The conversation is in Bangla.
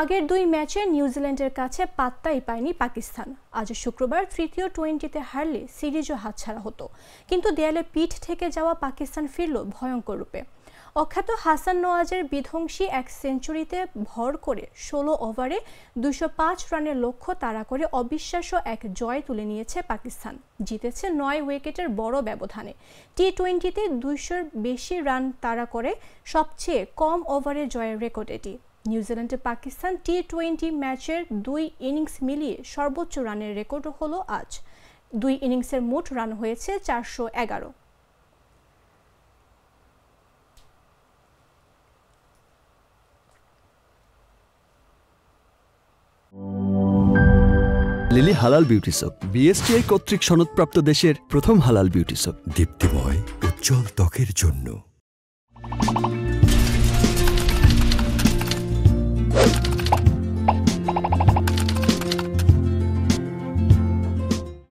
আগের দুই ম্যাচে নিউজিল্যান্ডের কাছে পাত্তাই পায়নি পাকিস্তান। আজ শুক্রবার তৃতীয় টোয়েন্টিতে হারলে সিরিজও হাতছাড়া হতো, কিন্তু দেয়ালে পিঠ থেকে যাওয়া পাকিস্তান ফিরল ভয়ঙ্কর রূপে। অখ্যাত হাসান নওয়াজের বিধ্বংসী এক সেঞ্চুরিতে ভর করে ১৬ ওভারে ২০৫ রানের লক্ষ্য তাড়া করে অবিশ্বাস্য এক জয় তুলে নিয়েছে পাকিস্তান। জিতেছে ৯ উইকেটের বড় ব্যবধানে। টি-20তে ২০০-র বেশি রান তাড়া করে সবচেয়ে কম ওভারে জয়ের রেকর্ড এটি। নিউজিল্যান্ডে পাকিস্তান টি-20 ম্যাচের ২ ইনিংস মিলিয়ে সর্বোচ্চ রানের রেকর্ড হলো আজ। ২ ইনিংসের মোট রান হয়েছে ৪১১। লিলি হালাল বিউটি সোপ, বিএসটিআই কর্তৃক সনদপ্রাপ্ত দেশের প্রথম হালাল বিউটি সোপ। দীপ্তিময় উজ্জ্বল ত্বকের জন্য।